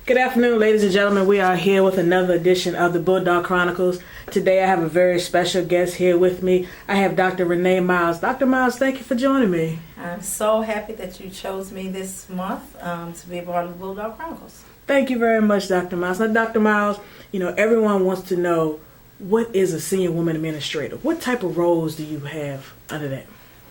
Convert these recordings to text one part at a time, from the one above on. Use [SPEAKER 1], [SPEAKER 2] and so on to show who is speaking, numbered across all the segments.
[SPEAKER 1] Good afternoon, ladies and gentlemen. We are here with another edition of the Bulldog Chronicles. Today I have a very special guest here with me. I have Dr. Renae Myles. Dr. Myles, thank you for joining me.
[SPEAKER 2] I'm so happy that you chose me this month to be a part of the Bulldog Chronicles.
[SPEAKER 1] Thank you very much, Dr. Myles. Now, Dr. Myles, everyone wants to know, what is a senior woman administrator? What type of roles do you have under that?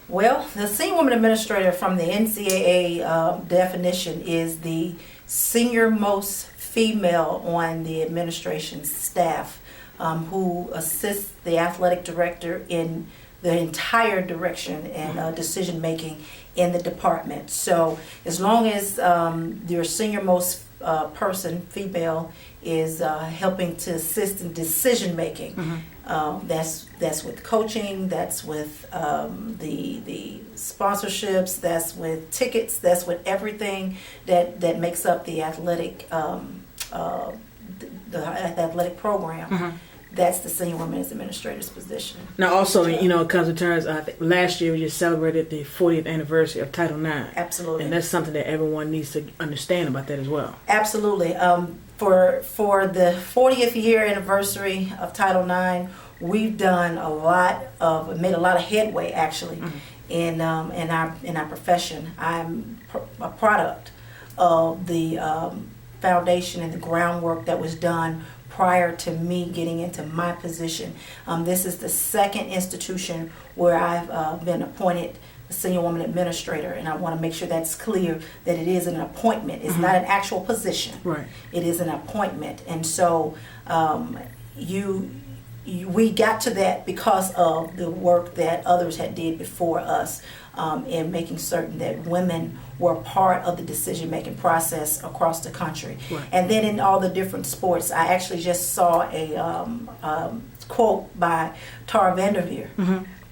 [SPEAKER 2] Well, the senior woman administrator from the NCAA definition is the senior most female on the administration staff who assists the athletic director in the entire direction and decision making in the department. So as long as your senior most person, female, is helping to assist in decision making, that's with coaching, that's with the sponsorships, that's with tickets, that's with everything that makes up the athletic athletic program. That's the senior women's administrator's position.
[SPEAKER 1] Now, also, it comes in terms. I think last year we just celebrated the 40th anniversary of Title IX.
[SPEAKER 2] Absolutely,
[SPEAKER 1] and that's something that everyone needs to understand about that as well.
[SPEAKER 2] Absolutely. For the 40th year anniversary of Title IX, we've done made a lot of headway actually in our profession. I'm a product of the foundation and the groundwork that was done prior to me getting into my position. This is the second institution where I've been appointed a senior woman administrator, and I want to make sure that's clear that it is an appointment. It's not an actual position.
[SPEAKER 1] Right.
[SPEAKER 2] It is an appointment, and so we got to that because of the work that others had did before us in making certain that women were part of the decision-making process across the country.
[SPEAKER 1] Right.
[SPEAKER 2] And then in all the different sports, I actually just saw a quote by Tara Vanderveer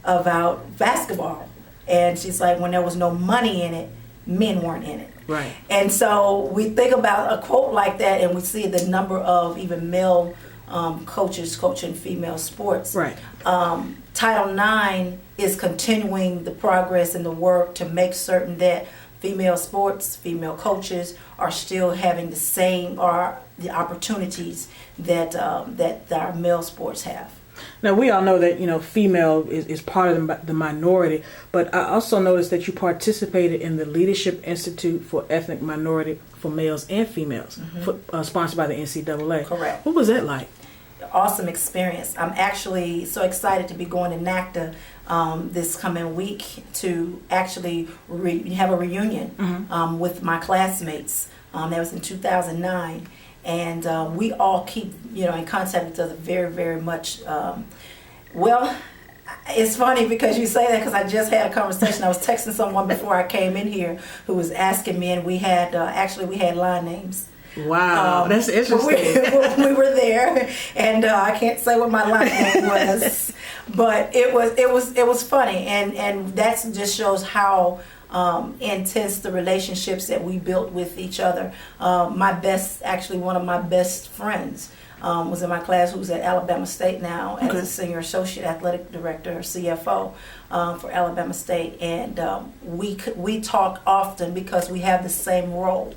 [SPEAKER 2] about basketball. And she's like, when there was no money in it, men weren't in it.
[SPEAKER 1] Right.
[SPEAKER 2] And so we think about a quote like that, and we see the number of even male coaches coaching female sports.
[SPEAKER 1] Right.
[SPEAKER 2] Title IX is continuing the progress and the work to make certain that female sports, female coaches are still having the same or the opportunities that our male sports have.
[SPEAKER 1] Now, we all know that, female is part of the minority, but I also noticed that you participated in the Leadership Institute for Ethnic Minority for Males and Females, sponsored by the NCAA.
[SPEAKER 2] Correct.
[SPEAKER 1] What was that like?
[SPEAKER 2] Awesome experience. I'm actually so excited to be going to NACDA this coming week to actually have a reunion with my classmates. That was in 2009. And we all keep, in contact with each other very, very much. Well, it's funny because you say that because I just had a conversation. I was texting someone before I came in here who was asking me, and we had line names.
[SPEAKER 1] Wow, that's interesting.
[SPEAKER 2] We were there, and I can't say what my line name was, but it was funny, and that just shows how intense the relationships that we built with each other. One of my best friends was in my class, who's at Alabama State now as a senior associate athletic director, CFO for Alabama State, and we talk often because we have the same role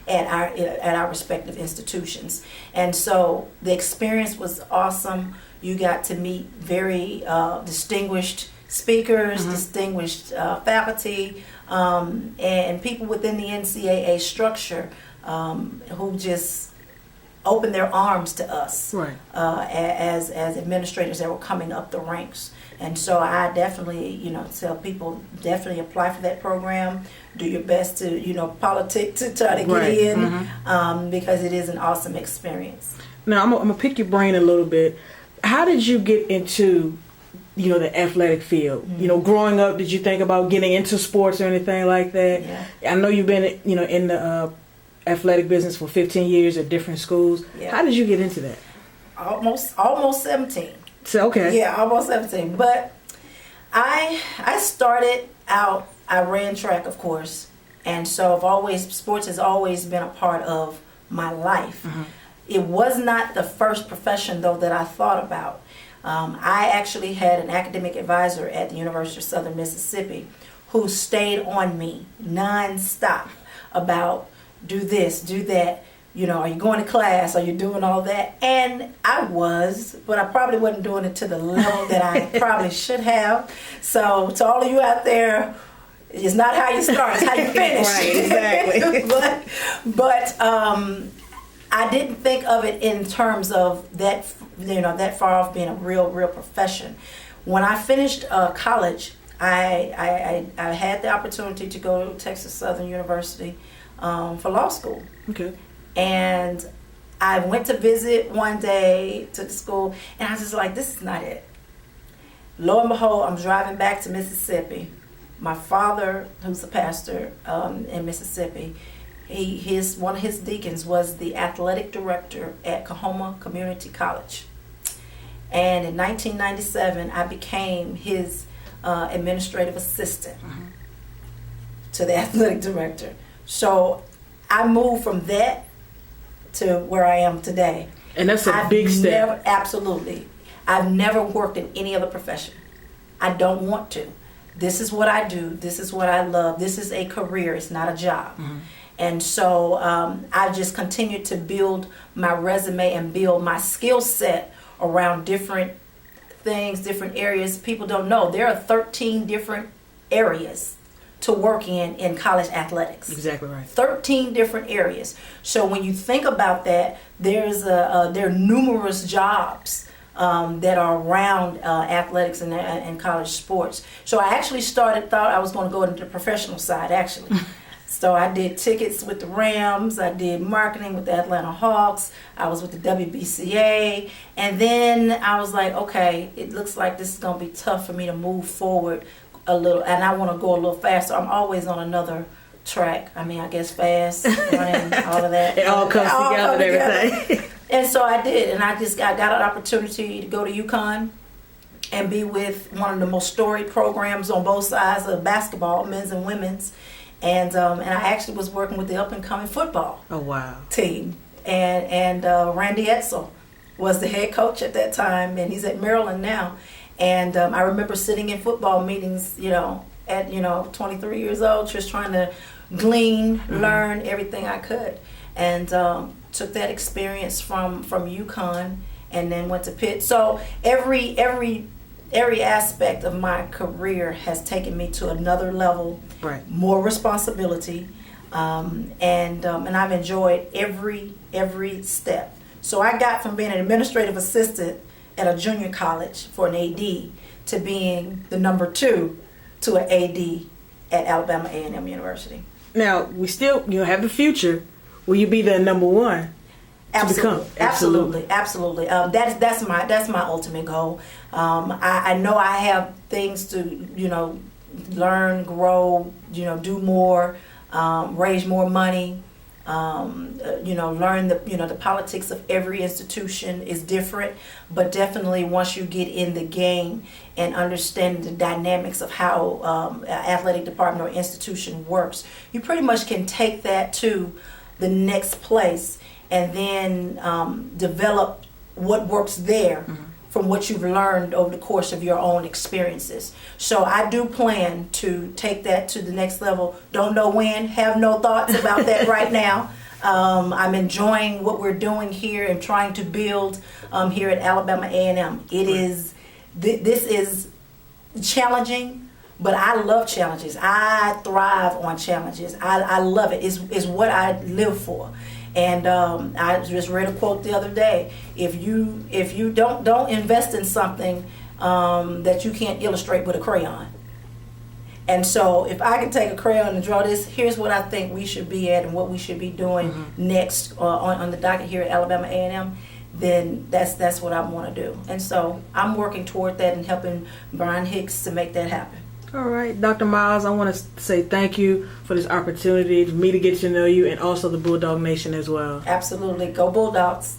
[SPEAKER 2] at our respective institutions. And so the experience was awesome. You got to meet very distinguished speakers, distinguished faculty, and people within the NCAA structure who just opened their arms to us as administrators that were coming up the ranks. And so I definitely, tell people, definitely apply for that program. Do your best to, politic to try to get in because it is an awesome experience.
[SPEAKER 1] Now, I'm going to pick your brain a little bit. How did you get into the athletic field? Growing up, did you think about getting into sports or anything like that?
[SPEAKER 2] Yeah.
[SPEAKER 1] I know you've been, in the athletic business for 15 years at different schools. Yeah. How did you get into that?
[SPEAKER 2] Almost 17.
[SPEAKER 1] So, okay.
[SPEAKER 2] Yeah, almost 17. But I started out, I ran track, of course, and so sports has always been a part of my life. It was not the first profession, though, that I thought about. I actually had an academic advisor at the University of Southern Mississippi who stayed on me nonstop about do this, do that, are you going to class? Are you doing all that? And I was, but I probably wasn't doing it to the level that I probably should have. So to all of you out there, it's not how you start, it's how you finish.
[SPEAKER 1] Right, exactly.
[SPEAKER 2] but I didn't think of it in terms of that, that far off being a real profession. When I finished college, I had the opportunity to go to Texas Southern University for law school.
[SPEAKER 1] Okay.
[SPEAKER 2] And I went to visit one day to the school, and I was just like, this is not it. Lo and behold, I'm driving back to Mississippi. My father, who's a pastor in Mississippi, one of his deacons was the athletic director at Coahoma Community College. And in 1997, I became his administrative assistant to the athletic director. So I moved from that to where I am today.
[SPEAKER 1] And that's a big step.
[SPEAKER 2] Absolutely. I've never worked in any other profession. I don't want to. This is what I do. This is what I love. This is a career. It's not a job. And so I just continued to build my resume and build my skill set around different things, different areas. People don't know. There are 13 different areas to work in college athletics.
[SPEAKER 1] Exactly right.
[SPEAKER 2] 13 different areas. So when you think about that, there are numerous jobs that are around athletics and college sports. So I actually thought I was going to go into the professional side, actually. So I did tickets with the Rams, I did marketing with the Atlanta Hawks, I was with the WBCA, and then I was like, okay, it looks like this is going to be tough for me to move forward a little, and I want to go a little faster. I'm always on another track. I mean, I guess fast, running, all of that.
[SPEAKER 1] It all comes together and everything.
[SPEAKER 2] And so I did, and I got an opportunity to go to UConn and be with one of the most storied programs on both sides of basketball, men's and women's. And I actually was working with the up-and-coming football team. And Randy Edsel was the head coach at that time, and he's at Maryland now. And I remember sitting in football meetings, at 23 years old, just trying to glean, learn everything I could. And took that experience from UConn and then went to Pitt. So every aspect of my career has taken me to another level, more responsibility, and I've enjoyed every step. So I got from being an administrative assistant at a junior college for an AD to being the number 2 to an AD at Alabama A&M University.
[SPEAKER 1] Now we still have the future. Will you be the number 1?
[SPEAKER 2] Absolutely. That's my ultimate goal. I know I have things to learn, grow, do more, raise more money. Learn the politics of every institution is different, but definitely once you get in the game and understand the dynamics of how athletic department or institution works, you pretty much can take that to the next place and then develop what works there from what you've learned over the course of your own experiences. So I do plan to take that to the next level. Don't know when, have no thoughts about that right now. I'm enjoying what we're doing here and trying to build here at Alabama A&M. This is challenging, but I love challenges. I thrive on challenges. I love it. It's what I live for. And I just read a quote the other day. If you don't invest in something that you can't illustrate with a crayon. And so if I can take a crayon and draw this, here's what I think we should be at and what we should be doing next on the docket here at Alabama A&M, then that's what I want to do. And so I'm working toward that and helping Brian Hicks to make that happen.
[SPEAKER 1] All right, Dr. Myles, I want to say thank you for this opportunity for me to get to know you and also the Bulldog Nation as well.
[SPEAKER 2] Absolutely. Go Bulldogs.